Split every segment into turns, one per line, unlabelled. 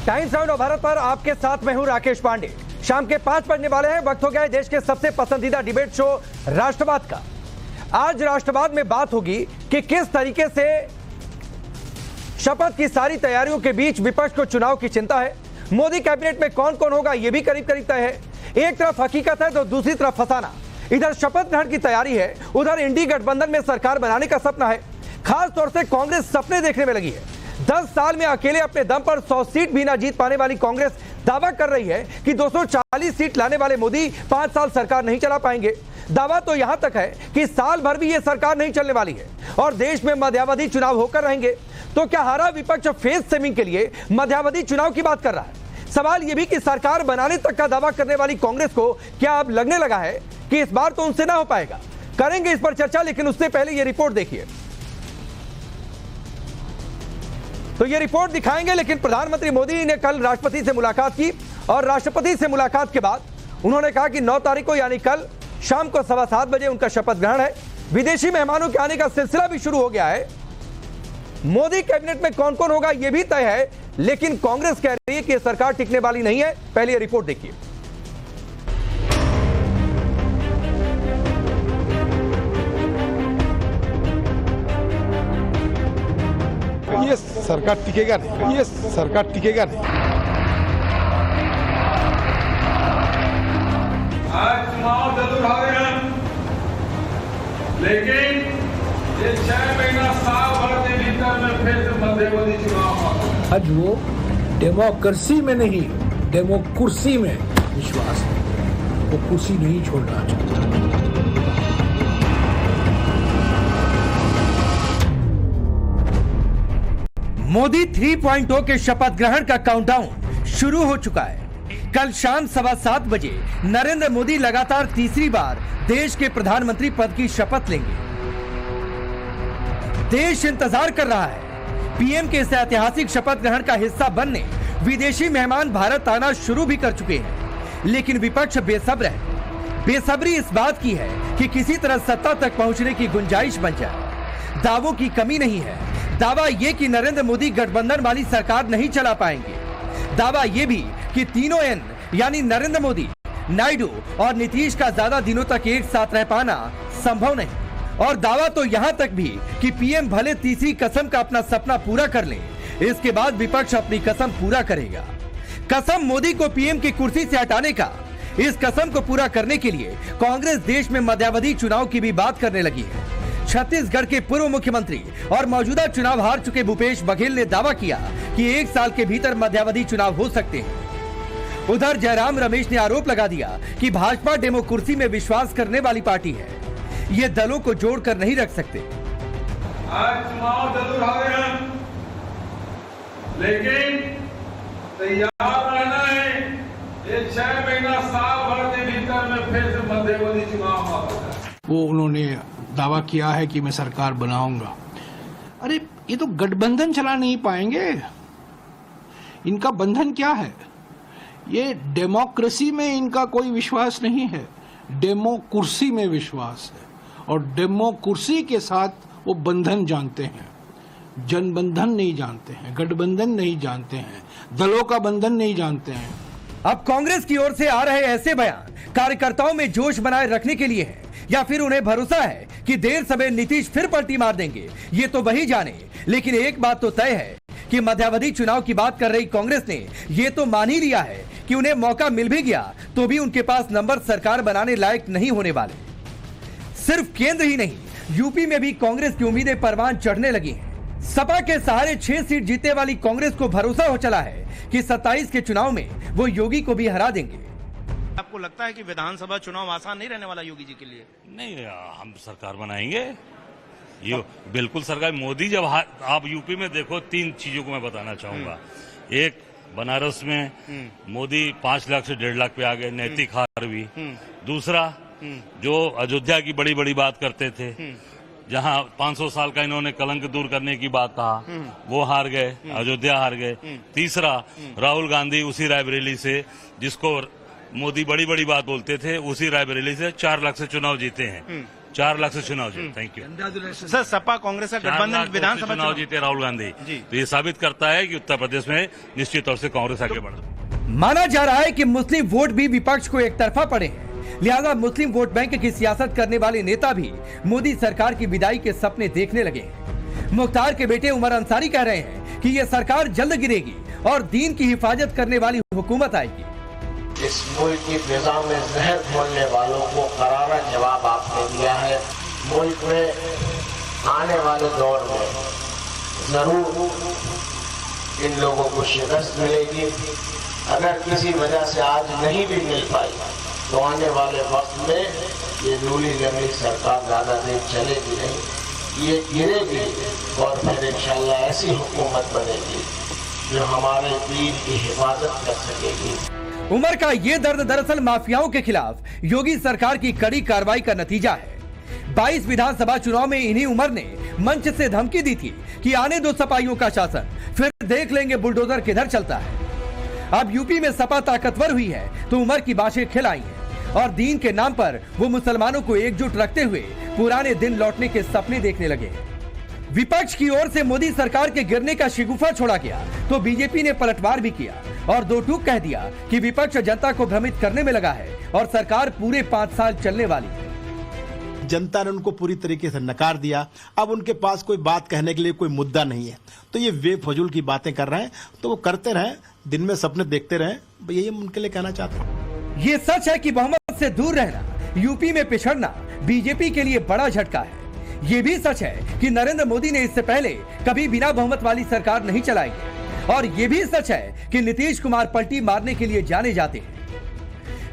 Times now Bharat पर आपके साथ मैं हूं राकेश पांडे। शाम के 5 बजने वाले हैं। वक्त हो गया है देश के सबसे पसंदीदा डिबेट शो राष्ट्रवाद का। आज राष्ट्रवाद में बात होगी कि किस तरीके से शपथ की सारी तैयारियों के बीच विपक्ष को चुनाव की चिंता है। मोदी कैबिनेट में कौन कौन होगा यह भी करीब करीब तय है। एक तरफ हकीकत है तो दूसरी तरफ फसाना। इधर शपथ ग्रहण की तैयारी है, उधर इंडी गठबंधन में सरकार बनाने का सपना है। खास तौर से कांग्रेस सपने देखने में लगी है। 10 साल में अकेले अपने दम पर 100 सीट भी ना जीत पाने वाली कांग्रेस दावा कर रही है कि 240 सीट लाने वाले मोदी 5 साल सरकार नहीं चला पाएंगे। दावा तो यहां तक है कि साल भर भी यह सरकार नहीं चलने वाली है और देश में मध्यावधि चुनाव होकर रहेंगे। तो क्या हारा विपक्ष फेज सेविंग के लिए मध्यावधि चुनाव की बात कर रहा है? सवाल यह भी कि सरकार बनाने तक का दावा करने वाली कांग्रेस को क्या अब लगने लगा है कि इस बार तो उनसे ना हो पाएगा? करेंगे इस पर चर्चा, लेकिन उससे पहले यह रिपोर्ट देखिए। तो ये रिपोर्ट दिखाएंगे, लेकिन प्रधानमंत्री मोदी ने कल राष्ट्रपति से मुलाकात की और राष्ट्रपति से मुलाकात के बाद उन्होंने कहा कि 9 तारीख को यानी कल शाम को 7:15 बजे उनका शपथ ग्रहण है। विदेशी मेहमानों के आने का सिलसिला भी शुरू हो गया है। मोदी कैबिनेट में कौन कौन होगा यह भी तय है, लेकिन कांग्रेस कह रही है कि सरकार टिकने वाली नहीं है। पहले ये रिपोर्ट देखिए।
ये सरकार टिकेगा नहीं, ये सरकार टिकेगा नहीं।
आज चुनाव जरूर आ रहे हैं, लेकिन ये 6 महीना साल भर के भीतर में फिर से मध्यावधि चुनाव होगा।
आज वो डेमोक्रेसी में नहीं, डेमोकुर्सी में विश्वास है। वो कुर्सी नहीं छोड़ना चाहता।
मोदी 3.0 के शपथ ग्रहण का काउंटडाउन शुरू हो चुका है। कल शाम 7:15 बजे नरेंद्र मोदी लगातार तीसरी बार देश के प्रधानमंत्री पद की शपथ लेंगे। देश इंतजार कर रहा है। पीएम के इस ऐतिहासिक शपथ ग्रहण का हिस्सा बनने विदेशी मेहमान भारत आना शुरू भी कर चुके हैं, लेकिन विपक्ष बेसब्र है। बेसब्री इस बात की है कि किसी तरह सत्ता तक पहुंचने की गुंजाइश बन जाए। दावों की कमी नहीं है। दावा यह कि नरेंद्र मोदी गठबंधन वाली सरकार नहीं चला पाएंगे। दावा यह भी कि तीनों एन यानी नरेंद्र मोदी, नायडू और नीतीश का ज्यादा दिनों तक एक साथ रह पाना संभव नहीं। और दावा तो यहां तक भी कि पीएम भले तीसरी कसम का अपना सपना पूरा कर ले, इसके बाद विपक्ष अपनी कसम पूरा करेगा। कसम मोदी को पीएम की कुर्सी से हटाने का। इस कसम को पूरा करने के लिए कांग्रेस देश में मध्यावधि चुनाव की भी बात करने लगी है। छत्तीसगढ़ के पूर्व मुख्यमंत्री और मौजूदा चुनाव हार चुके भूपेश बघेल ने दावा किया कि 1 साल के भीतर मध्यावधि चुनाव हो सकते हैं। उधर जयराम रमेश ने आरोप लगा दिया कि भाजपा डेमोक्रेसी में विश्वास करने वाली पार्टी है। ये दलों को जोड़कर नहीं रख सकते।
आज चुनाव जरूर आ रहे हैं, लेकिन तैयार रहना है। ये 6 महीना साल भर के भीतर में फिर से मध्यावधि चुनाव होगा।
वो उन्होंने दावा किया है कि मैं सरकार बनाऊंगा। अरे ये तो गठबंधन चला नहीं पाएंगे। इनका बंधन क्या है? ये डेमोक्रेसी में इनका कोई विश्वास नहीं है, डेमोकुर्सी में विश्वास है। और डेमोकुर्सी के साथ वो बंधन जानते हैं, जनबंधन नहीं जानते हैं, गठबंधन नहीं जानते हैं, दलों का बंधन नहीं जानते हैं।
अब कांग्रेस की ओर से आ रहे ऐसे बयान कार्यकर्ताओं में जोश बनाए रखने के लिए है, या फिर उन्हें भरोसा है कि देर सवेर नीतीश फिर पलटी मार देंगे, ये तो वही जाने। लेकिन एक बात तो तय है कि मध्यावधि चुनाव की बात कर रही कांग्रेस ने ये तो मान ही लिया है कि उन्हें मौका मिल भी गया तो भी उनके पास नंबर सरकार बनाने लायक नहीं होने वाले। सिर्फ केंद्र ही नहीं, यूपी में भी कांग्रेस की उम्मीदें परवान चढ़ने लगी हैं। सपा के सहारे 6 सीट जीतने वाली कांग्रेस को भरोसा हो चला है कि 27 के चुनाव में वो योगी को भी हरा देंगे।
आपको लगता है कि विधानसभा चुनाव आसान नहीं रहने वाला योगी जी के लिए?
नहीं, हम सरकार बनाएंगे। ये बिल्कुल सरकार। मोदी जब आप यूपी में देखो, 3 चीजों को मैं बताना चाहूंगा। एक, बनारस में मोदी 5 लाख से 1.5 लाख पे आ गए, नैतिक हार हुई। दूसरा, जो अयोध्या की बड़ी बड़ी बात करते थे, जहां 500 साल का इन्होंने कलंक दूर करने की बात कहा, वो हार गए, अयोध्या हार गए। तीसरा, राहुल गांधी उसी रायबरेली से, जिसको मोदी बड़ी बड़ी बात बोलते थे, उसी रायबरेली से 4 लाख से चुनाव जीते हैं। 4 लाख से चुनाव जीते। Thank you.
Sir Sapa Congress का
4 लाख
गठबंधन विधानसभा
चुनाव जीते राहुल गांधी,
जी।
तो ये साबित करता है कि उत्तर प्रदेश में निश्चित तौर से कांग्रेस आगे बढ़ रही है।
माना जा रहा है कि मुस्लिम वोट भी विपक्ष को एक तरफा पड़े हैं, लिहाजा मुस्लिम वोट बैंक की सियासत करने वाले नेता भी मोदी सरकार की विदाई के सपने देखने लगे हैं। मुख्तार के बेटे उमर अंसारी कह रहे हैं कि यह सरकार जल्द गिरेगी और दीन की हिफाजत करने वाली हुकूमत आएगी।
इस मुल्क की फिजा में जहर घोलने वालों को करारा जवाब आपने दिया है। मुल्क में आने वाले दौर में जरूर इन लोगों को शिकस्त मिलेगी। अगर किसी वजह से आज नहीं भी मिल पाई तो आने वाले वक्त में ये नूली जंगली सरकार ज्यादा देर चलेगी नहीं, ये गिरेगी और फिर इंशाल्लाह ऐसी हुकूमत बनेगी जो हमारे दीन की हिफाजत कर सकेगी।
उमर का ये दर्द दरअसल माफियाओं के खिलाफ योगी सरकार की कड़ी कार्रवाई का नतीजा है। 22 विधानसभा चुनाव में इन्हीं उमर ने मंच से धमकी दी थी कि आने दो सपाइयों का शासन, फिर देख लेंगे बुलडोजर किधर चलता है। अब यूपी में सपा ताकतवर हुई है तो उमर की बातें खिलाई हैं और दीन के नाम पर वो मुसलमानों को एकजुट रखते हुए पुराने दिन लौटने के सपने देखने लगे। विपक्ष की ओर से मोदी सरकार के गिरने का शिगुफा छोड़ा गया तो बीजेपी ने पलटवार भी किया और दो टूक कह दिया कि विपक्ष जनता को भ्रमित करने में लगा है और सरकार पूरे 5 साल चलने वाली है।
जनता ने उनको पूरी तरीके से नकार दिया। अब उनके पास कोई बात कहने के लिए कोई मुद्दा नहीं है, तो ये बेफजूल की बातें कर रहे हैं, तो वो करते रहें, दिन में सपने देखते रहें, यही हम उनके लिए कहना चाहते हैं।
ये सच है कि बहुमत से दूर रहना, यूपी में पिछड़ना बीजेपी के लिए बड़ा झटका है। ये भी सच है कि नरेंद्र मोदी ने इससे पहले कभी बिना बहुमत वाली सरकार नहीं चलाई है और ये भी सच है कि नीतीश कुमार पलटी मारने के लिए जाने जाते हैं।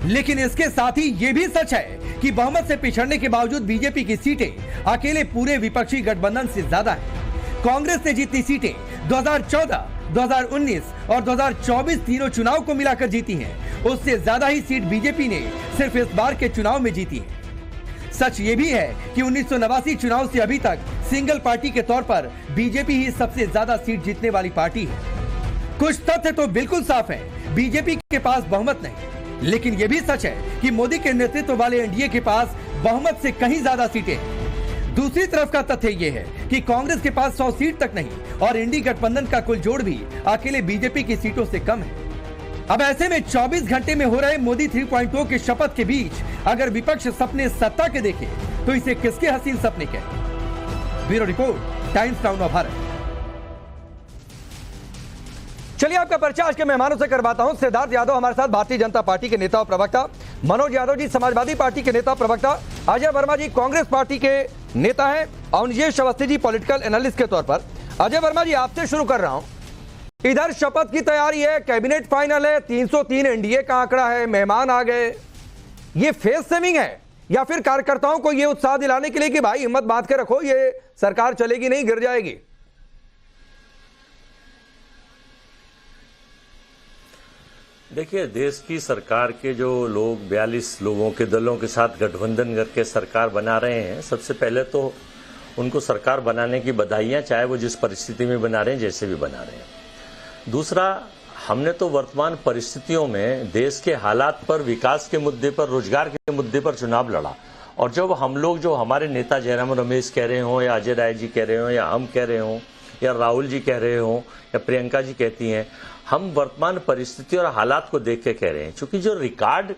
लेकिन इसके साथ ही ये भी सच है कि बहुमत से पिछड़ने के बावजूद बीजेपी की सीटें अकेले पूरे विपक्षी गठबंधन से ज्यादा है। कांग्रेस ने जितनी सीटें 2014, 2019 और 2024 तीनों चुनाव को मिलाकर जीती हैं, उससे ज्यादा ही सीट बीजेपी ने सिर्फ इस बार के चुनाव में जीती है। सच ये भी है कि 1989 चुनाव से अभी तक सिंगल पार्टी के तौर पर बीजेपी ही सबसे ज्यादा सीट जीतने वाली पार्टी है। कुछ तथ्य तो बिल्कुल साफ है, बीजेपी के पास बहुमत नहीं, लेकिन यह भी सच है कि मोदी के नेतृत्व वाले एनडीए के पास बहुमत से कहीं ज्यादा सीटें हैं। दूसरी तरफ का तथ्य यह है कि कांग्रेस के पास 100 सीट तक नहीं और इंडी गठबंधन का कुल जोड़ भी अकेले बीजेपी की सीटों से कम है। अब ऐसे में 24 घंटे में हो रहे मोदी 3.0 के शपथ के बीच अगर विपक्ष सपने सत्ता के देखे तो इसे किसके हसीन सपने कहें। Bureau report, times now of Bharat. चलिए आपका परिचय आज के मेहमानों से करवाता हूं। सिद्धार्थ यादव हमारे साथ, भारतीय जनता पार्टी के नेता और प्रवक्ता। मनोज यादव जी समाजवादी पार्टी के नेता प्रवक्ता। अजय वर्मा जी कांग्रेस पार्टी के नेता हैं। अवनीश अवस्थी जी पॉलिटिकल एनालिस्ट के तौर पर। अजय वर्मा जी आपसे शुरू कर रहा हूं। इधर शपथ की तैयारी है, कैबिनेट फाइनल है, 303 एनडीए का आंकड़ा है, मेहमान आ गए। ये फेस सेविंग है या फिर कार्यकर्ताओं को ये उत्साह दिलाने के लिए कि भाई हिम्मत बांध के रखो, ये सरकार चलेगी नहीं, गिर जाएगी?
देखिए, देश की सरकार के जो लोग 42 लोगों के दलों के साथ गठबंधन करके सरकार बना रहे हैं, सबसे पहले तो उनको सरकार बनाने की बधाइयां, चाहे वो जिस परिस्थिति में बना रहे हैं, जैसे भी बना रहे हैं। दूसरा, हमने तो वर्तमान परिस्थितियों में देश के हालात पर, विकास के मुद्दे पर, रोजगार के मुद्दे पर चुनाव लड़ा। और जब हम लोग, जो हमारे नेता जयराम रमेश कह रहे हों या अजय राय जी कह रहे हों या हम कह रहे हों या राहुल जी कह रहे हों या प्रियंका जी कहती हैं, हम वर्तमान परिस्थिति और हालात को देख के कह रहे हैं। क्योंकि जो रिकॉर्ड,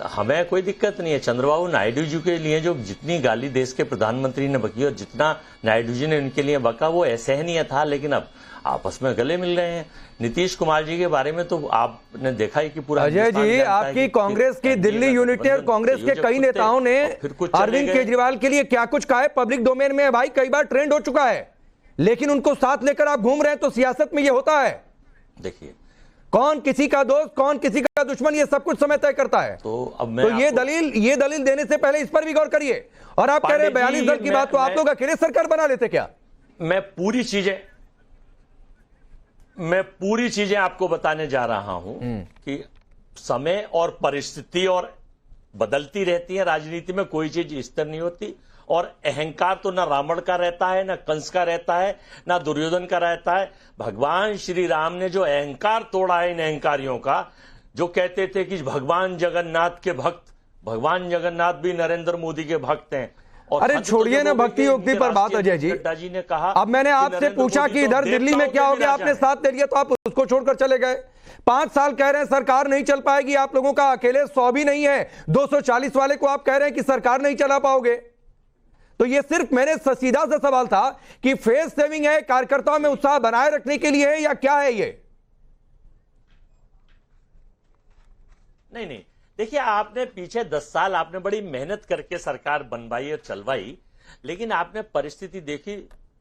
हमें कोई दिक्कत नहीं है, चंद्रबाबू नायडू जी के लिए जो जितनी गाली देश के प्रधानमंत्री ने बकी और जितना नायडू जी ने उनके लिए बका, वो असहनीय था। लेकिन अब आपस में गले मिल रहे हैं। नीतीश कुमार जी के बारे में तो आपने देखा ही कि पूरा
अजय जी, आपकी कांग्रेस की दिल्ली यूनिट ने और कांग्रेस के कई नेताओं ने अरविंद केजरीवाल के लिए क्या कुछ कहा है, पब्लिक डोमेन में भाई कई बार ट्रेंड हो चुका है, लेकिन उनको साथ लेकर आप घूम रहे हैं। तो सियासत में ये होता है,
देखिए
कौन किसी का दोस्त, कौन किसी का दुश्मन, ये सब कुछ समय तय करता है।
तो अब मैं
तो ये दलील देने से पहले इस पर भी गौर करिए। और आप कह रहे हैं 42 दल की बात, तो आप लोग अकेले सरकार बना लेते क्या?
मैं पूरी चीजें आपको बताने जा रहा हूं कि समय और परिस्थिति और बदलती रहती है। राजनीति में कोई चीज स्थिर नहीं होती। और अहंकार तो ना रावण का रहता है, ना कंस का रहता है, ना दुर्योधन का रहता है। भगवान श्री राम ने जो अहंकार तोड़ा है इन अहंकारियों का, जो कहते थे कि भगवान जगन्नाथ के भक्त, भगवान जगन्नाथ भी नरेंद्र मोदी के भक्त हैं। और
अरे
हद तो
छोड़िए
जब
ना
हो गई
भक्ति
कि
योक्ति
इनके
पर बात
राष्ट्रीय
अजय जी।
नड्डा जी ने कहा
अब मैंने
कि
आपसे
नरेंद्र
पूछा
मोदी
कि
तो
इधर दिल्ली
देवताओं
में क्या हो
के
गया,
राजा
आपने
हैं।
साथ दे दिया तो आप उसको छोड़कर चले गए। 5 साल कह रहे हैं सरकार नहीं चल पाएगी, आप लोगों का अकेले 100 भी नहीं है, 240 वाले को आप कह रहे हैं कि सरकार नहीं चला पाओगे। तो ये सिर्फ मेरे सीधा सा सवाल था कि फेस सेविंग है, कार्यकर्ताओं में उत्साह बनाए रखने के लिए है या क्या है ये?
नहीं, देखिए आपने पीछे 10 साल आपने बड़ी मेहनत करके सरकार बनवाई और चलवाई, लेकिन आपने परिस्थिति देखी।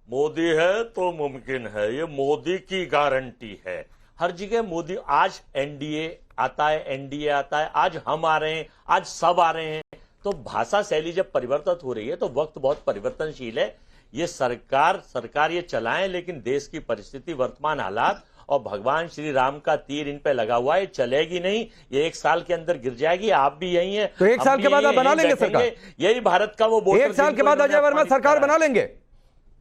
मोदी है तो मुमकिन है, ये मोदी की गारंटी है, हर जगह मोदी। आज एनडीए आता है, आज हम आ रहे हैं, आज सब आ रहे हैं। तो भाषा शैली जब परिवर्तित हो रही है तो वक्त बहुत परिवर्तनशील है। ये सरकार ये चलाएं, लेकिन देश की परिस्थिति, वर्तमान हालात और भगवान श्री राम का तीर इन पे लगा हुआ है, चलेगी नहीं, ये 1 साल के अंदर गिर जाएगी। आप भी यही हैं,
तो 1 साल के बाद आप बना लेंगे सरकार?
यही भारत का वो वोटर
1 साल के बाद अजय वर्मा सरकार बना लेंगे?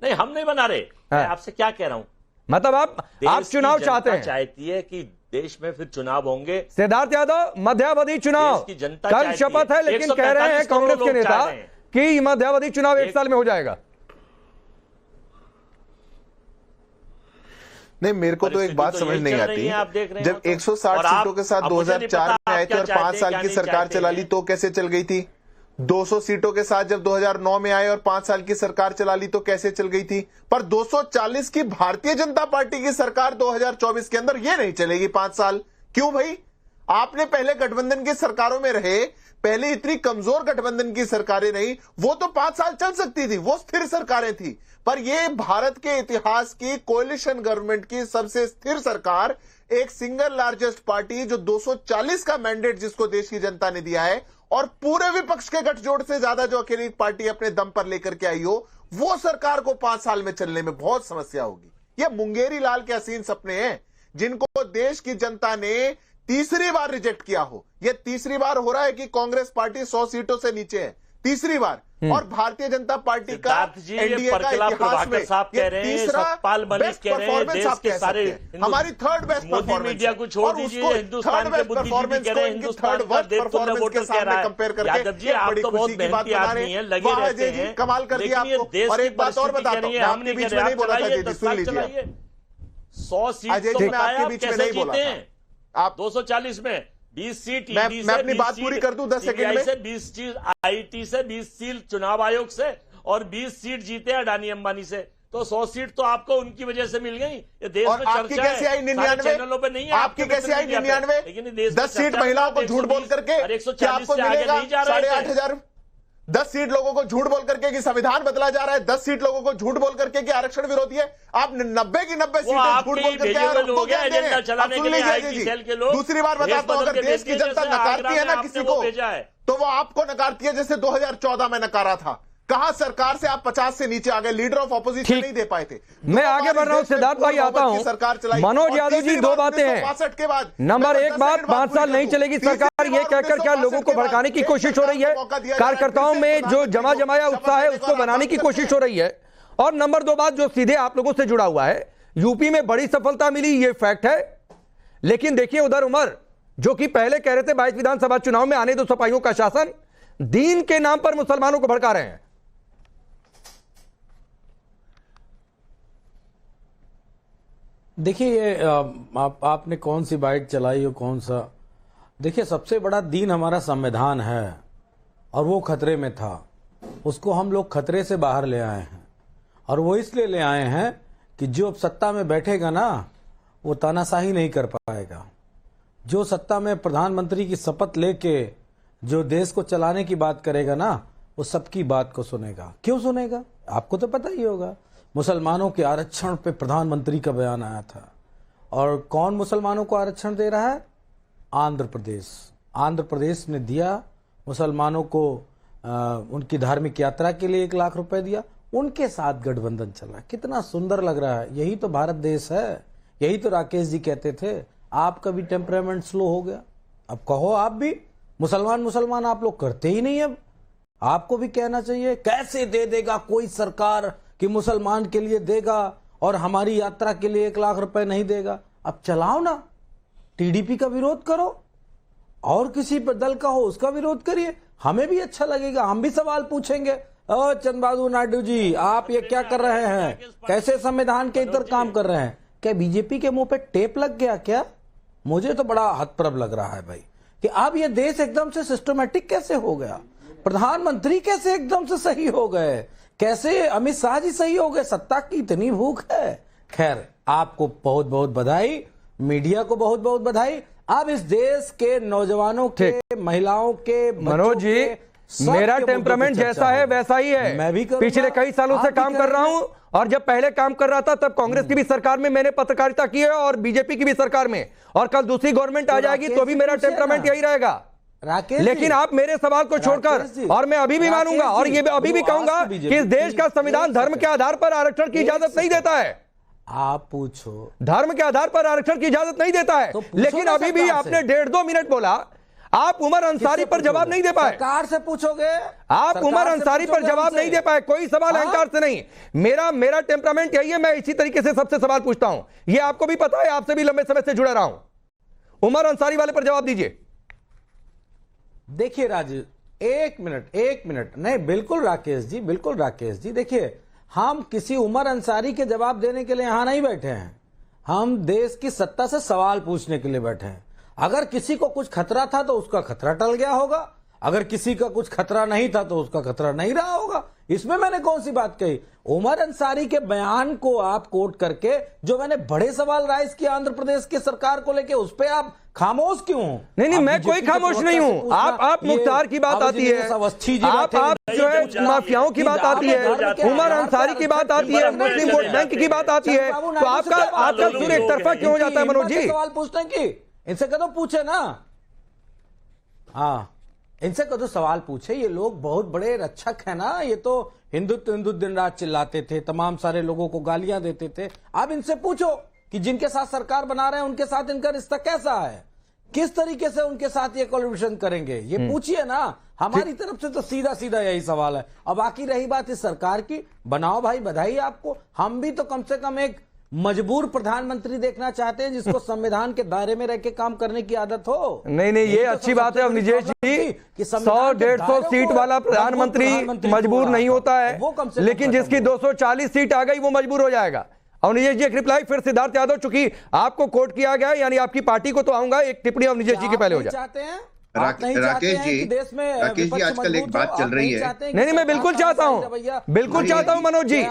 नहीं, हम नहीं बना रहे। मैं आपसे क्या कह रहा हूं,
मतलब आप चुनाव चाहते हैं?
चाहती है कि देश में फिर चुनाव होंगे।
सिद्धार्थ यादव, मध्यावधि चुनाव
की जनता
कल शपथ है, लेकिन कह रहे हैं कांग्रेस के नेता कि मध्यावधि चुनाव 1 साल में हो जाएगा।
नहीं, मेरे को तो एक बात समझ नहीं आती, जब 160 सीटों के साथ 2004 में आए थे और 5 साल की सरकार चला ली तो कैसे चल गई थी? 200 सीटों के साथ जब 2009 में आए और 5 साल की सरकार चला ली तो कैसे चल गई थी? पर 240 की भारतीय जनता पार्टी की सरकार 2024 के अंदर ये नहीं चलेगी 5 साल। क्यों भाई? आपने पहले गठबंधन की सरकारों में रहे, पहले इतनी कमजोर गठबंधन की सरकारें नहीं, वो तो 5 साल चल सकती थी, वो स्थिर सरकारें थी। पर ये भारत के इतिहास की कोalition गवर्नमेंट की सबसे स्थिर सरकार, एक सिंगल लार्जेस्ट पार्टी जो 240 का मैंडेट जिसको देश की जनता ने दिया है और पूरे विपक्ष के गठजोड़ से ज्यादा जो अकेली पार्टी अपने दम पर लेकर के आई हो, वो सरकार को 5 साल में चलने में बहुत समस्या होगी। ये मुंगेरी लाल के हसीन सपने हैं जिनको देश की जनता ने तीसरी बार रिजेक्ट किया हो। यह तीसरी बार हो रहा है कि कांग्रेस पार्टी 100 सीटों से नीचे है, तीसरी बार। और भारतीय जनता पार्टी का एनडीए का इतिहास में ये तीसरा बेस्ट परफॉर्मेंस कह सकते हैं। हमारी थर्ड बेस्ट परफॉर्मेंस
मीडिया को छोड़ दीजिए, हिंदुस्तान के बुद्धिजीवी कह रहे हैं, हिंदुस्तान का देवतुल्य वोटर कह रहा है। यादव जी, आप तो बहुत मेहनती आदमी हैं, लगे रहते हैं,
कमाल कर दिया आपको। और एक बात और बताता हूं, आपके बीच में नहीं बोला था जी, सुन लीजिए।
100 सीट तो
मैं आपके बीच में नहीं बोला था।
आप 240 में 20 सीट
मैं अपनी बात पूरी कर दूं 10 सेकंड में।
से 20 सीट आईटी से, 20 सीट चुनाव आयोग से और 20 सीट जीते अडानी अंबानी से, तो 100 सीट तो आपको उनकी वजह से मिल गई। ये देश में
आपकी कैसे आई 99?
चैनलों पे नहीं है,
आपकी कैसे आई 99?
लेकिन देश
10 सीट महिलाओं को झूठ बोल करके
140
आपको
से आगे
मिलेगा
नहीं जा रहे थे।
8,500। 10 सीट लोगों को झूठ बोल करके कि संविधान बदला जा रहा है, 10 सीट लोगों को झूठ बोल करके कि आरक्षण विरोधी है। आप 90 की 90 सीटें झूठ बोल करके दूसरी बार बताता हूं, अगर देश की जनता नकारती है ना किसी को, तो वो आपको नकारती है जैसे 2014 में नकारा था। कहां सरकार से आप 50 से नीचे आ गए, लीडर ऑफ ऑपोजिशन नहीं दे पाए थे।
मैं आगे बढ़ रहा हूं, सिद्धार्थ भाई आता हूं।
सरकार चलाई
मनोज यादव जी, 2 बातें हैं।
62 के बाद
नंबर 1 बात, 5 साल नहीं चलेगी सरकार, ये कहकर क्या लोगों को भड़काने की कोशिश हो रही है? कार्यकर्ताओं में जो जमाया उत्साह है उसको बनाने की कोशिश हो रही है। और नंबर 2 बात जो सीधे आप लोगों से जुड़ा हुआ है, यूपी में बड़ी सफलता मिली, ये फैक्ट है। लेकिन देखिए उधर उमर जो कि पहले कह रहे थे 22 विधानसभा चुनाव में आने दो सपाइयों का शासन, दीन के नाम पर मुसलमानों को भड़का रहे हैं।
देखिए आपने कौन सी बाइट चलाई हो, कौन सा, देखिए सबसे बड़ा दीन हमारा संविधान है और वो खतरे में था, उसको हम लोग खतरे से बाहर ले आए हैं। और वो इसलिए ले आए हैं कि जो अब सत्ता में बैठेगा ना वो तानाशाही नहीं कर पाएगा। जो सत्ता में प्रधानमंत्री की शपथ लेके जो देश को चलाने की बात करेगा ना, वो सबकी बात को सुनेगा। क्यों सुनेगा? आपको तो पता ही होगा। मुसलमानों के आरक्षण पे प्रधानमंत्री का बयान आया था, और कौन मुसलमानों को आरक्षण दे रहा है? आंध्र प्रदेश। आंध्र प्रदेश ने दिया मुसलमानों को, उनकी धार्मिक यात्रा के लिए 1 लाख रुपए दिया, उनके साथ गठबंधन चला। कितना सुंदर लग रहा है। यही तो भारत देश है। यही तो राकेश जी कहते थे आपका भी टेम्परामेंट स्लो हो गया। अब कहो आप भी, मुसलमान आप लोग करते ही नहीं। अब आपको भी कहना चाहिए। कैसे दे देगा कोई सरकार कि मुसलमान के लिए देगा और हमारी यात्रा के लिए 1 लाख रुपए नहीं देगा? अब चलाओ ना, टीडीपी का विरोध करो और किसी दल का हो उसका विरोध करिए, हमें भी अच्छा लगेगा, हम भी सवाल पूछेंगे। ओ चंद्रबाबू नायडू जी, आप ये क्या कर रहे हैं? कैसे संविधान के इधर काम कर रहे हैं? क्या बीजेपी के मुंह पे टेप लग गया क्या? मुझे तो बड़ा हतप्रभ लग रहा है भाई कि अब ये देश एकदम से सिस्टमेटिक कैसे हो गया? प्रधानमंत्री कैसे एकदम से सही हो गए? कैसे अमित शाह जी सही हो गए? सत्ता की इतनी भूख है। खैर, आपको बहुत बहुत बधाई, मीडिया को बहुत बहुत बधाई। अब इस देश के नौजवानों के, महिलाओं के,
मनोज जी, मेरा टेम्परामेंट जैसा है वैसा ही है।
मैं भी
पिछले कई सालों से काम कर रहा हूं, और जब पहले काम कर रहा था तब कांग्रेस की भी सरकार में मैंने पत्रकारिता की है और बीजेपी की भी सरकार में, और कल दूसरी गवर्नमेंट आ जाएगी तो भी मेरा टेम्परामेंट यही रहेगा।
राकेश,
लेकिन आप मेरे सवाल को छोड़कर, और मैं अभी भी मानूंगा और ये अभी भी कहूंगा कि इस देश का संविधान धर्म के आधार पर आरक्षण की इजाजत नहीं देता है।
आप पूछो,
धर्म के आधार पर आरक्षण की इजाजत नहीं देता है। लेकिन अभी भी आपने 1.5-2 मिनट बोला, आप उमर अंसारी पर जवाब नहीं दे पाए।
सरकार से पूछोगे?
आप उमर अंसारी पर जवाब नहीं दे पाए। कोई सवाल अहंकार से नहीं। मेरा टेम्परामेंट यही है, मैं इसी तरीके से सबसे सवाल पूछता हूं। ये आपको भी पता है, आपसे भी लंबे समय से जुड़ा रहा हूं। उमर अंसारी वाले पर जवाब दीजिए।
देखिए राजू, एक मिनट नहीं, बिल्कुल राकेश जी, बिल्कुल राकेश जी। देखिए, हम किसी उमर अंसारी के जवाब देने के लिए यहां नहीं बैठे हैं, हम देश की सत्ता से सवाल पूछने के लिए बैठे हैं। अगर किसी को कुछ खतरा था तो उसका खतरा टल गया होगा, अगर किसी का कुछ खतरा नहीं था तो उसका खतरा नहीं रहा होगा। इसमें मैंने कौन सी बात कही? उमर अंसारी के बयान को आप कोट करके जो मैंने बड़े सवाल राइज किया आंध्र प्रदेश की सरकार को लेके, उस पर आप खामोश क्यों?
नहीं, मैं कोई खामोश नहीं हूं। आप मुख्तार की बात आती है, आप जो है माफियाओं की बात आती है, उमर अंसारी की बात आती है, मुस्लिम वोट बैंक की बात आती है, तो आपका सुर एक तरफा क्यों हो जाता है मनोज जी?
सवाल पूछते हैं कि इनसे कदों पूछे ना, हाँ इनसे कदों सवाल पूछे। ये लोग बहुत बड़े रक्षक है ना, ये तो हिंदुत्व दिन रात चिल्लाते थे, तमाम सारे लोगों को गालियां देते थे। अब इनसे पूछो कि जिनके साथ सरकार बना रहे हैं उनके साथ इनका रिश्ता कैसा है, किस तरीके से उनके साथ ये कोलैबोरेशन करेंगे, ये पूछिए ना। हमारी तरफ से तो सीधा सीधा यही सवाल है। और बाकी रही बात इस सरकार की, बनाओ भाई, बधाई आपको। हम भी तो कम से कम एक मजबूर प्रधानमंत्री देखना चाहते हैं जिसको संविधान के दायरे में रह के काम करने की आदत हो।
नहीं, ये अच्छी बात है अवनिजेश जी, 100-150 सीट वाला प्रधानमंत्री मजबूर नहीं होता है, लेकिन जिसकी 240 सीट आ गई वो मजबूर हो जाएगा। अवनिजेश जी एक रिप्लाई फिर सिद्धार्थ यादव, चूंकि आपको कोट किया गया यानी आपकी पार्टी को तो आऊंगा, एक टिप्पणी अवनिजेश जी के पहले हो जाए।
राकेश जी आजकल एक बात चल रही है।
नहीं, मैं बिल्कुल चाहता हूं मनोज जी,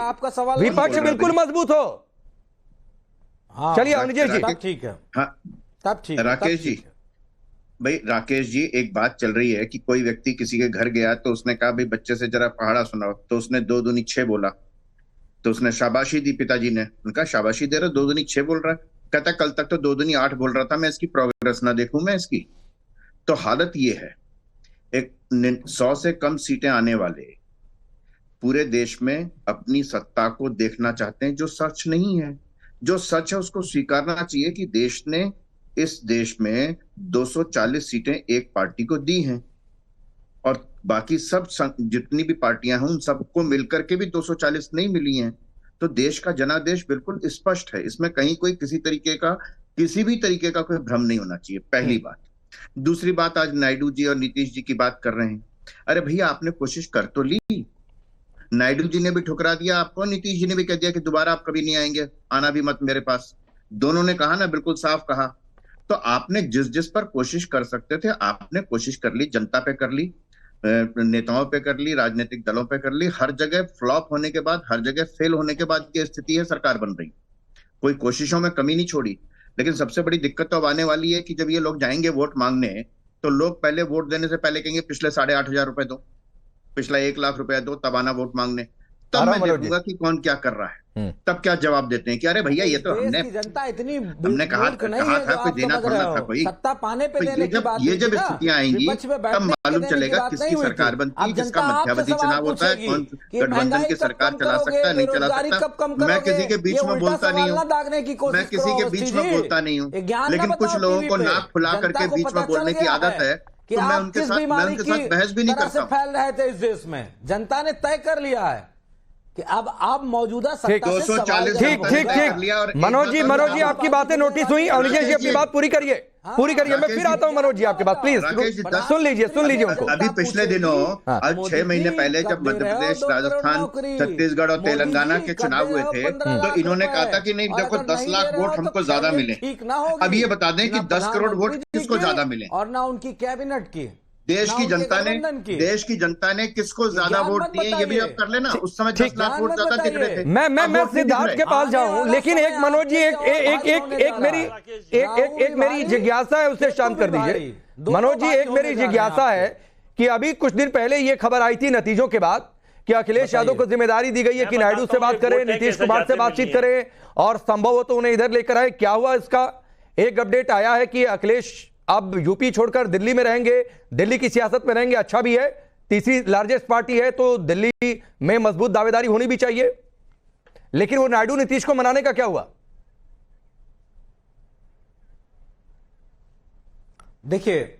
विपक्ष बिल्कुल मजबूत हो। चलिए अवनिजेश जी,
ठीक है,
हाँ
तब ठीक।
राकेश जी, भाई राकेश जी एक बात चल रही है कि कोई व्यक्ति किसी के घर गया तो उसने कहा भाई बच्चे से जरा पहाड़ा सुनाओ, तो उसने 2 दूनी 6 बोला, तो उसने शाबाशी दी पिताजी ने। उनका शाबाशी दे रहा, 2 दूनी 6 बोल रहा है। कहता कल तक तो 2 दूनी 8 बोल रहा था, मैं इसकी प्रोग्रेस ना देखूं मैं इसकी। तो हालत ये है, एक 100 से कम सीटें आने वाले पूरे देश में अपनी सत्ता को देखना चाहते हैं, जो सच नहीं है। जो सच है उसको स्वीकारना चाहिए कि देश ने इस देश में 240 सीटें एक पार्टी को दी हैं, और बाकी सब जितनी भी पार्टियां हैं उन सबको मिलकर के भी 240 नहीं मिली हैं। तो देश का जनादेश बिल्कुल स्पष्ट है, इसमें कहीं कोई किसी भी तरीके का कोई भ्रम नहीं होना चाहिए, पहली बात। दूसरी बात, आज नायडू जी और नीतीश जी की बात कर रहे हैं। अरे भैया आपने कोशिश कर तो ली, नायडू जी ने भी ठुकरा दिया आपको, नीतीश जी ने भी कह दिया कि दोबारा आप कभी नहीं आएंगे, आना भी मत मेरे पास। दोनों ने कहा ना, बिल्कुल साफ कहा। तो आपने जिस पर कोशिश कर सकते थे आपने कोशिश कर ली, जनता पे कर ली, नेताओं पे कर ली, राजनीतिक दलों पे कर ली। हर जगह फ्लॉप होने के बाद, हर जगह फेल होने के बाद की स्थिति है, सरकार बन रही, कोई कोशिशों में कमी नहीं छोड़ी। लेकिन सबसे बड़ी दिक्कत तो अब आने वाली है कि जब ये लोग जाएंगे वोट मांगने, तो लोग पहले वोट देने से पहले कहेंगे पिछले 8,500 रुपए दो, पिछला 1 लाख रुपया दो, तब आना वोट मांगने। तब मैं देखूंगा कि कौन क्या कर रहा है, तब क्या जवाब देते हैं कि अरे भैया ये तो
जनता इतनी
हमने कहा था कोई देना थोड़ा था कोई।
सत्ता पाने पे देने की बात,
ये जब स्थितियां आएंगी तब मालूम चलेगा किसकी सरकार बनती है, किसका मध्यावधि चुनाव होता है, कौन गठबंधन की सरकार चला सकता है, नहीं चला सकता। मैं किसी के बीच में बोलता नहीं हूँ, मैं किसी के बीच में बोलता नहीं हूँ, लेकिन कुछ लोगों को नाक फुला करके बीच में बोलने की आदत है, तो मैं उनके साथ बहस भी नहीं करता।
फैल रहे थे इस देश में, जनता ने तय कर लिया है कि अब आप मौजूदा सत्ता से
ठीक मनोज जी आपकी बातें नोटिस हुई। अवनिजेश जी अपनी बात पूरी करिए। पूरी करिए। मैं फिर आता हूं मनोज जी आपके पास, प्लीज सुन लीजिए उनको।
अभी पिछले दिनों अब 6 महीने पहले जब मध्य प्रदेश, राजस्थान, छत्तीसगढ़ और तेलंगाना के चुनाव हुए थे तो इन्होंने कहा था कि नहीं देखो 10 लाख वोट हमको ज्यादा मिले। अब ये बता दें कि 10 करोड़ वोट किसको ज्यादा मिले
और ना उनकी कैबिनेट की,
देश की जनता ने किसको ज्यादा वोट दिए ये भी आप कर लेना। उस समय 10 लाख वोट ज्यादा दिख रहे थे।
मैं सिद्धार्थ के पास जाऊं, लेकिन एक मनोज जी एक मेरी जिज्ञासा है, उससे शांत कर दीजिए। मनोज जी, एक मेरी जिज्ञासा है कि अभी कुछ दिन पहले ये खबर आई थी नतीजों के बाद कि अखिलेश यादव को जिम्मेदारी दी गई है कि नायडू से बात करें, नीतीश कुमार से बातचीत करें और संभव हो तो उन्हें इधर लेकर आए। क्या हुआ इसका? एक अपडेट आया है कि अखिलेश अब यूपी छोड़कर दिल्ली में रहेंगे, दिल्ली की सियासत में रहेंगे। अच्छा भी है, तीसरी लार्जेस्ट पार्टी है तो दिल्ली में मजबूत दावेदारी होनी भी चाहिए। लेकिन वो नायडू नीतीश को मनाने का क्या हुआ?
देखिए,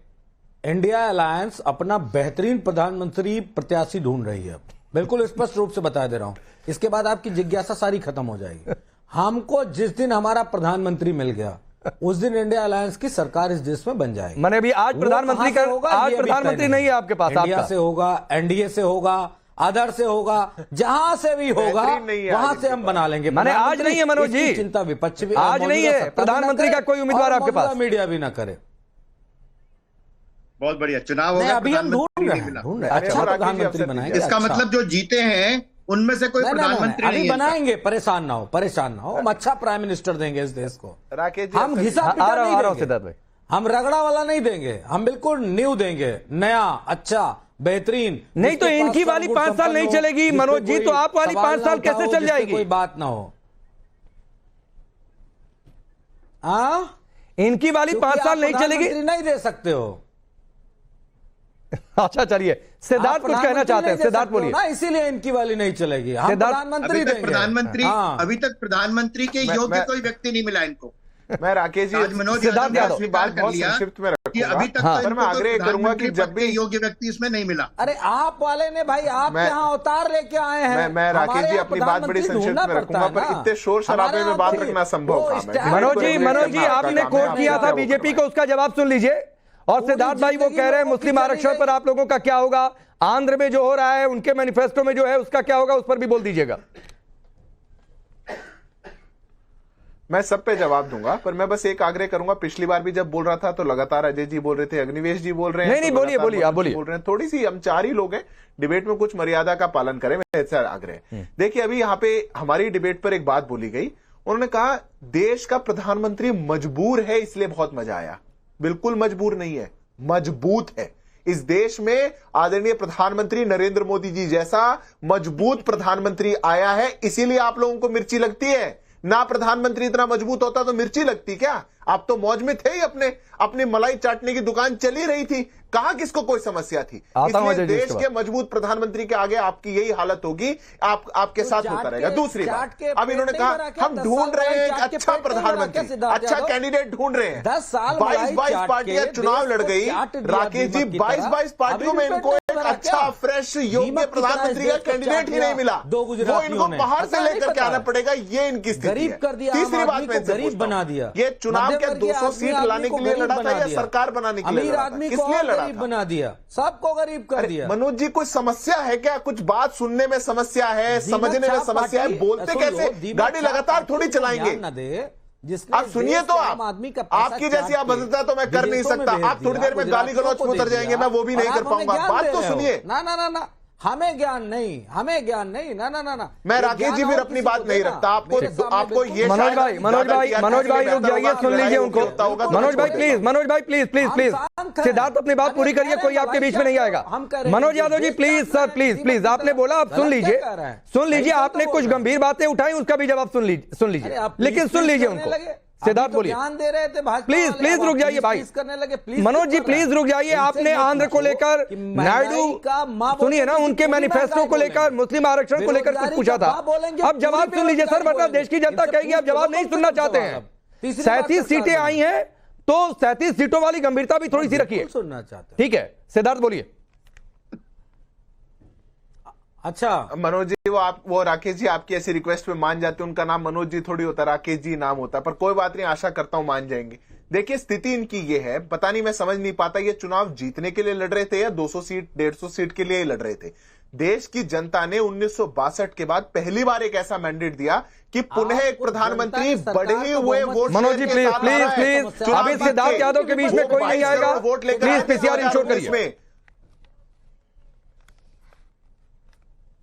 इंडिया अलायंस अपना बेहतरीन प्रधानमंत्री प्रत्याशी ढूंढ रही है, बिल्कुल स्पष्ट रूप से बता दे रहा हूं। इसके बाद आपकी जिज्ञासा सारी खत्म हो जाएगी। हमको जिस दिन हमारा प्रधानमंत्री मिल गया उस दिन इंडिया अलायंस की सरकार इस देश में बन जाएगी।
मैंने अभी आज प्रधानमंत्री का, आज प्रधानमंत्री नहीं है आपके पास।
इंडिया से होगा, एनडीए से होगा, अदर से होगा, जहां से भी होगा वहां से हम बना लेंगे।
मैंने आज नहीं है मनोज जी,
चिंता विपक्ष भी
आज नहीं है प्रधानमंत्री का कोई उम्मीदवार आपके पास,
मीडिया भी ना करे।
बहुत बढ़िया चुनाव होगा,
अभी हम ढूंढ रहे हैं अच्छा प्रधानमंत्री बनाएंगे।
इसका मतलब जो जीते हैं उनमें से कोई प्रधानमंत्री नहीं है।
बनाएंगे, परेशान ना हो। हम अच्छा प्राइम मिनिस्टर देंगे इस देश को। हम घिसा हम रगड़ा वाला नहीं देंगे, हम बिल्कुल न्यू देंगे, नया, अच्छा, बेहतरीन।
नहीं तो इनकी वाली 5 साल नहीं चलेगी मनोज जी, तो आप वाली 5 साल कैसे चल जाएगी?
कोई बात ना हो।
इनकी वाली 5 साल नहीं चलेगी,
नहीं दे सकते हो।
अच्छा चलिए, सिद्धार्थ कुछ कहना चाहते हैं, सिद्धार्थ बोलिए।
इसीलिए इनकी वाली नहीं चलेगी, हम प्रधानमंत्री देंगे।
अभी तक प्रधानमंत्री के योग्य कोई व्यक्ति नहीं मिला इनको।
मैं राकेश जी,
आज मनोज यादव ने स्वीकार कर लिया कि अभी तक तो
मैं आग्रह करूंगा कि जब भी
योग्य व्यक्ति इसमें नहीं मिला।
अरे आप वाले ने भाई, आप यहाँ अवतार लेके आए हैं।
मैं राकेश जी अपनी बात बड़ी संक्षिप्त में रखूंगा, पर इतने शोर शराबे में बात रखना संभव है।
मनोज जी आपने कोट किया था बीजेपी को, उसका जवाब सुन लीजिए। और सिद्धार्थ भाई वो कह रहे हैं मुस्लिम आरक्षण पर आप लोगों का क्या होगा, आंध्र में जो हो रहा है उनके मैनिफेस्टो में जो है उसका क्या होगा, उस पर भी बोल दीजिएगा।
मैं सब पे जवाब दूंगा, पर मैं बस एक आग्रह करूंगा। पिछली बार भी जब बोल रहा था तो लगातार अजय जी बोल रहे थे, अग्निवेश जी बोल रहे हैं।
नहीं बोलिए आप बोलिए।
बोल रहे हैं, थोड़ी सी हम 4 ही लोग हैं, डिबेट में कुछ मर्यादा का पालन करें, मैं ऐसा आग्रह। देखिए, अभी यहाँ पे हमारी डिबेट पर एक बात बोली गई, उन्होंने कहा देश का प्रधानमंत्री मजबूर है इसलिए बहुत मजा आया। बिल्कुल मजबूर नहीं है, मजबूत है। इस देश में आदरणीय प्रधानमंत्री नरेंद्र मोदी जी जैसा मजबूत प्रधानमंत्री आया है, इसीलिए आप लोगों को मिर्ची लगती है। ना प्रधानमंत्री इतना मजबूत होता तो मिर्ची लगती क्या? आप तो मौज में थे ही, अपनी मलाई चाटने की दुकान चली रही थी, कहां किसको कोई समस्या थी। इसलिए देश के मजबूत प्रधानमंत्री के आगे आपकी यही हालत होगी, आपके साथ होता रहेगा। दूसरी बात, अब इन्होंने कहा हम ढूंढ रहे हैं एक अच्छा प्रधानमंत्री, अच्छा कैंडिडेट ढूंढ रहे हैं। 22 पार्टियां चुनाव लड़ गई राकेश जी, 22 पार्टियों में इनको एक अच्छा फ्रेश योग्य प्रधानमंत्री का कैंडिडेट ही नहीं मिला। वो इनको बाहर से लेकर के आना पड़ेगा, ये इनकी स्थिति है। तीसरी बात मैं
गरीब बना दिया,
ये चुनाव के 200 सीट लाने के लिए लड़ा था या सरकार बनाने के लिए लड़ा था? किसलिए लड़ा?
गरीब बना दिया, सबको गरीब कर दिया।
मनोज जी, कोई समस्या है क्या? कुछ बात सुनने में समस्या है, समझने में समस्या है, बोलते कैसे? गाड़ी लगातार थोड़ी चलाएंगे। आप सुनिए तो, आपकी जैसी अभद्रता तो मैं कर नहीं सकता। आप थोड़ी देर में गाली गलौज में उतर जाएंगे, मैं वो भी नहीं कर पाऊंगा। बात तो सुनिए।
ना, हमें ज्ञान नहीं, ना।
मैं राकेश जी फिर अपनी बात नहीं रखता। आपको ये
मनोज भाई रुक जाइए, सुन लीजिए उनको। मनोज भाई प्लीज सिद्धार्थ अपनी बात पूरी करिए, कोई आपके बीच में नहीं आएगा। Manoj Yadav ji please sir, please आपने बोला, आप सुन लीजिए। आपने कुछ गंभीर बातें उठाई, उसका भी जवाब सुन लीजिए, लेकिन सुन लीजिए उनको। सिद्धार्थ बोलिए।
ध्यान दे रहे थे,
प्लीज रुक जाइए भाई,
करने लगे।
मनोज जी प्लीज रुक जाइए। आपने आंध्र को लेकर, नायडू सुनिए ना, उनके मैनिफेस्टो को लेकर, मुस्लिम आरक्षण को लेकर कुछ पूछा था। अब जवाब सुन लीजिए सर, वरना देश की जनता कहेगी आप जवाब नहीं सुनना चाहते हैं। 37 सीटें आई हैं तो 37 सीटों वाली गंभीरता भी थोड़ी सी रखिए,
सुनना चाहते।
ठीक है, सिद्धार्थ बोलिए।
अच्छा
मनोज जी, वो राकेश जी आपकी ऐसी रिक्वेस्ट पे मान जाते, उनका नाम मनोज जी थोड़ी होता, राकेश जी नाम होता, पर कोई बात नहीं, आशा करता हूं मान जाएंगे। देखिए स्थिति इनकी ये है, पता नहीं, मैं समझ नहीं पाता ये चुनाव जीतने के लिए लड़ रहे थे या 200 सीट 150 सीट के लिए ही लड़ रहे थे। देश की जनता ने 1962 के बाद पहली बार एक ऐसा मैंडेट दिया कि पुनः एक प्रधानमंत्री बढ़े हुए vote.
Manoj ji please please please, अभी सिद्धार्थ यादव के बीच में कोई नहीं आएगा,
वोट लेकर
प्लीज पीसीआर इंश्योर करिए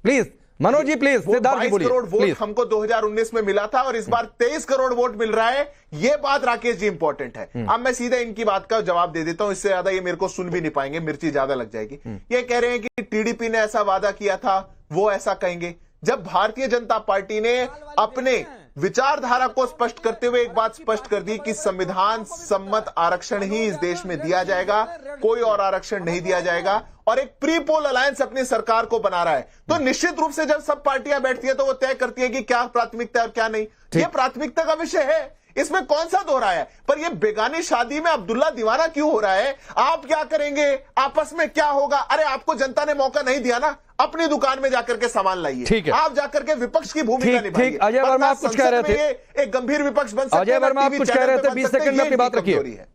प्लीज। मनोज जी प्लीज, सिद्धार्थ जी बोलिए।
22 करोड़ वोट हमको 2019 में मिला था और इस बार 23 करोड़ वोट मिल रहा है। ये बात राकेश जी इंपॉर्टेंट है। अब मैं सीधे इनकी बात का जवाब दे देता हूं, इससे ज्यादा ये मेरे को सुन भी नहीं पाएंगे, मिर्ची ज्यादा लग जाएगी। ये कह रहे हैं कि टीडीपी ने ऐसा वादा किया था, वो ऐसा कहेंगे। जब भारतीय जनता पार्टी ने अपने विचारधारा को स्पष्ट करते हुए एक बात स्पष्ट कर दी कि संविधान सम्मत आरक्षण ही इस देश में दिया जाएगा, कोई और आरक्षण नहीं दिया जाएगा, और एक प्री पोल अलायंस अपनी सरकार को बना रहा है, तो निश्चित रूप से जब सब पार्टियां बैठती है तो वो तय करती है कि क्या प्राथमिकता है और क्या नहीं। ये प्राथमिकता का विषय है, इसमें कौन सा दोहरा है। पर ये बेगानी शादी में अब्दुल्ला दीवाना क्यों हो रहा है? आप क्या करेंगे, आपस में क्या होगा? अरे आपको जनता ने मौका नहीं दिया ना, अपनी दुकान में जाकर के सामान लाइए, आप जाकर के विपक्ष की भूमिका निभाइए।
अजय वर्मा आप कुछ कह रहे थे,
एक गंभीर विपक्ष बन सकते हैं।
अजय वर्मा आप कुछ कह रहे थे, 20 सेकंड में अपनी बात रखिए।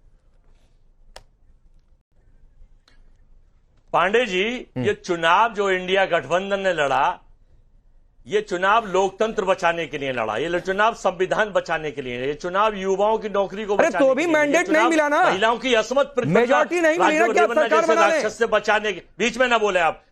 पांडे जी, ये चुनाव जो इंडिया गठबंधन ने लड़ा, ये चुनाव लोकतंत्र बचाने के लिए लड़ा, ये चुनाव संविधान बचाने के लिए, ये चुनाव युवाओं की नौकरी को बचाने
तो भी मैंडेट नहीं मिला ना,
महिलाओं की असमत
मेजॉरिटी नहीं मिली ना, क्या सरकार बना ले?
राक्षस से बचाने के बीच में ना बोले आप।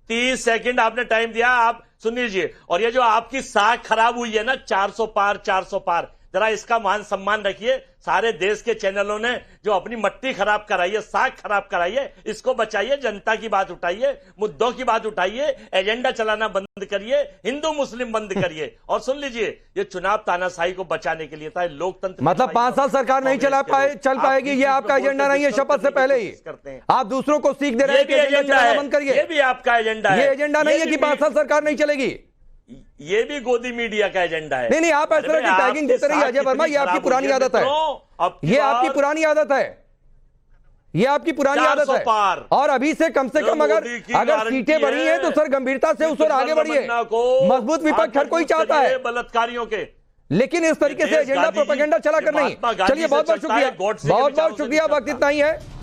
30 सेकंड आपने टाइम दिया, आप सुन लीजिए। और ये जो आपकी साख खराब हुई है ना, 400 पार 400 पार, जरा इसका मान सम्मान रखिए। सारे देश के चैनलों ने जो अपनी मट्टी खराब कराई है, साख खराब कराई है, इसको बचाइए, जनता की बात उठाइए, मुद्दों की बात उठाइए, एजेंडा चलाना बंद करिए, हिंदू मुस्लिम बंद करिए। और सुन लीजिए, ये चुनाव तानाशाही को बचाने के लिए था, लोकतंत्र।
मतलब 5 साल सरकार नहीं चल पाएगी, ये आपका एजेंडा नहीं है? शपथ से पहले ही आप दूसरों को सीख दे रहे हैं कि एजेंडा चलाना बंद करिए।
ये भी आपका एजेंडा है।
ये एजेंडा नहीं है कि 5 साल सरकार नहीं चलेगी,
ये भी गोदी मीडिया का एजेंडा है।
नहीं, आप ऐसे टैगिंग देते रहिए अजय वर्मा, ये आपकी पुरानी आदत है, ये आपकी पुरानी आदत है, ये आपकी पुरानी आदत है। और अभी से कम अगर सीटें बढ़ी हैं तो सर गंभीरता से उस ओर आगे बढ़िए। मजबूत विपक्ष हर कोई चाहता है,
बलात्कारियों के,
लेकिन इस तरीके से एजेंडा प्रोपेगेंडा चला कर नहीं। चलिए बहुत बहुत शुक्रिया, बहुत बहुत शुक्रिया, वक्त इतना ही है।